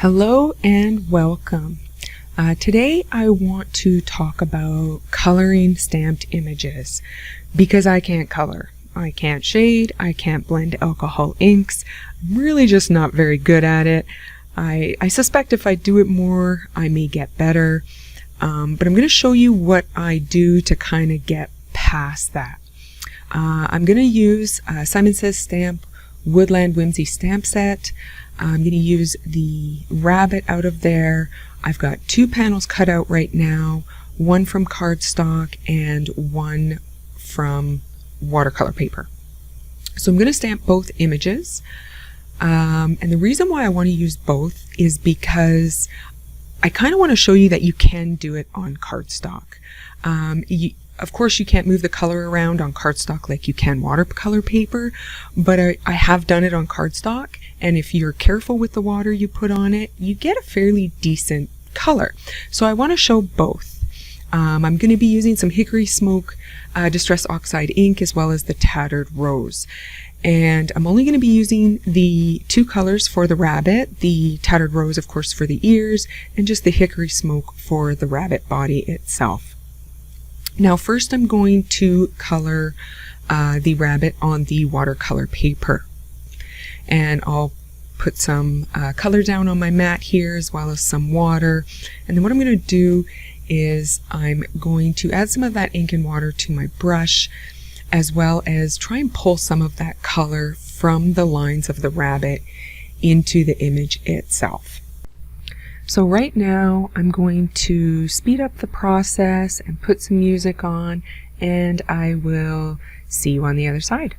Hello and welcome. Today I want to talk about coloring stamped images because I can't color. I can't shade, I can't blend alcohol inks. I'm really just not very good at it. I suspect if I do it more, I may get better. But I'm going to show you what I do to kind of get past that. I'm going to use Simon Says Stamp Woodland Whimsy stamp set. I'm going to use the rabbit out of there. I've got two panels cut out right now, one from cardstock and one from watercolor paper. So I'm going to stamp both images. And the reason why I want to use both is because I kind of want to show you that you can do it on cardstock. Of course, you can't move the color around on cardstock like you can watercolor paper, but I have done it on cardstock, and if you're careful with the water you put on it, you get a fairly decent color. So I want to show both. I'm going to be using some Hickory Smoke Distress Oxide ink as well as the Tattered Rose. And I'm only going to be using the two colors for the rabbit, the Tattered Rose, of course, for the ears, and just the Hickory Smoke for the rabbit body itself. Now first I'm going to color the rabbit on the watercolor paper. And I'll put some color down on my mat here as well as some water. And then what I'm going to do is I'm going to add some of that ink and water to my brush, as well as try and pull some of that color from the lines of the rabbit into the image itself. So right now I'm going to speed up the process and put some music on, and I will see you on the other side.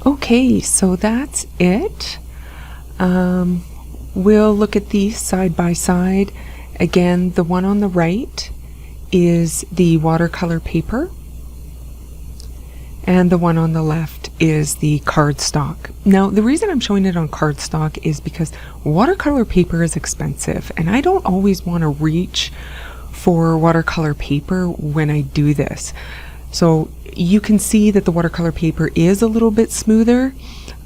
Okay, so that's it. We'll look at these side by side. Again, the one on the right is the watercolor paper, and the one on the left is the cardstock. Now, the reason I'm showing it on cardstock is because watercolor paper is expensive, and I don't always want to reach for watercolor paper when I do this. So you can see that the watercolor paper is a little bit smoother.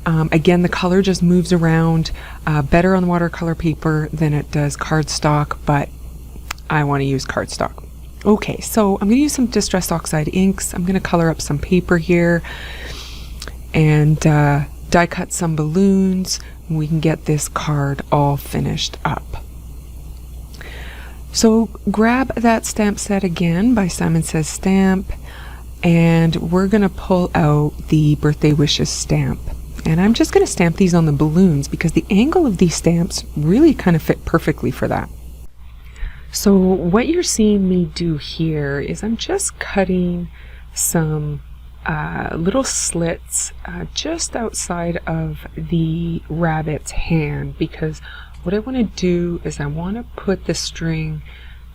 Again, the color just moves around better on watercolor paper than it does cardstock, but I want to use cardstock. Okay, so I'm going to use some Distress Oxide inks. I'm going to color up some paper here and die cut some balloons. And we can get this card all finished up. So grab that stamp set again by Simon Says Stamp, and we're going to pull out the Birthday Wishes stamp. And I'm just going to stamp these on the balloons because the angle of these stamps really kind of fit perfectly for that. So what you're seeing me do here is I'm just cutting some little slits just outside of the rabbit's hand, because what I want to do is I want to put the string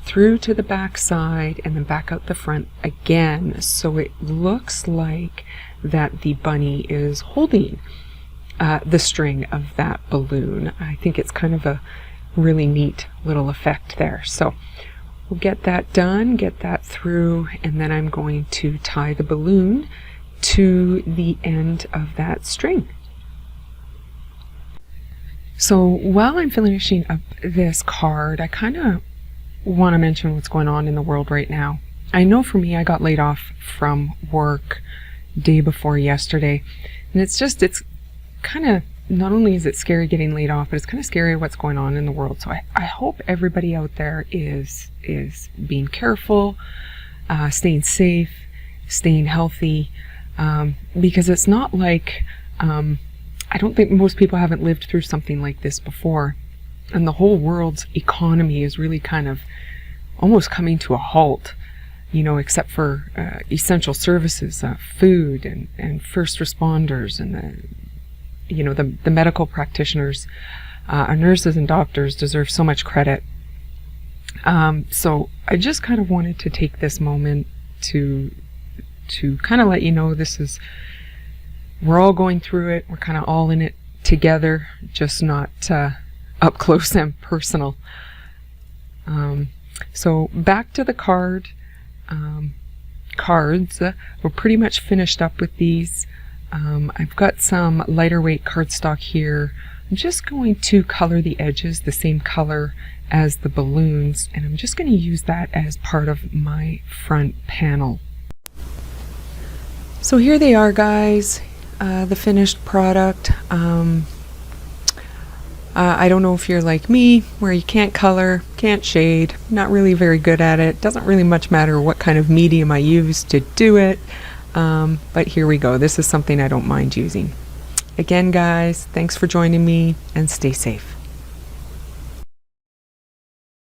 through to the back side and then back out the front again, so it looks like that the bunny is holding the string of that balloon. I think it's kind of a really neat little effect there. So we'll get that done, get that through, and then I'm going to tie the balloon to the end of that string. So while I'm finishing up this card, I kind of want to mention what's going on in the world right now. I know for me, I got laid off from work day before yesterday, and it's kind of, not only is it scary getting laid off, but it's kind of scary what's going on in the world. So I hope everybody out there is being careful, staying safe, staying healthy, because it's not like, I don't think most people haven't lived through something like this before. And the whole world's economy is really kind of almost coming to a halt, you know, except for essential services, food and first responders and the medical practitioners. Our nurses and doctors deserve so much credit. So I just kind of wanted to take this moment to kind of let you know we're all going through it. We're kind of all in it together, just not up close and personal. So back to the cards. We're pretty much finished up with these. I've got some lighter weight cardstock here. I'm just going to color the edges the same color as the balloons, and I'm just going to use that as part of my front panel. So here they are, guys, the finished product. I don't know if you're like me, where you can't color, can't shade, not really very good at it. Doesn't really much matter what kind of medium I use to do it. But here we go. This is something I don't mind using. Again, guys, thanks for joining me, and stay safe.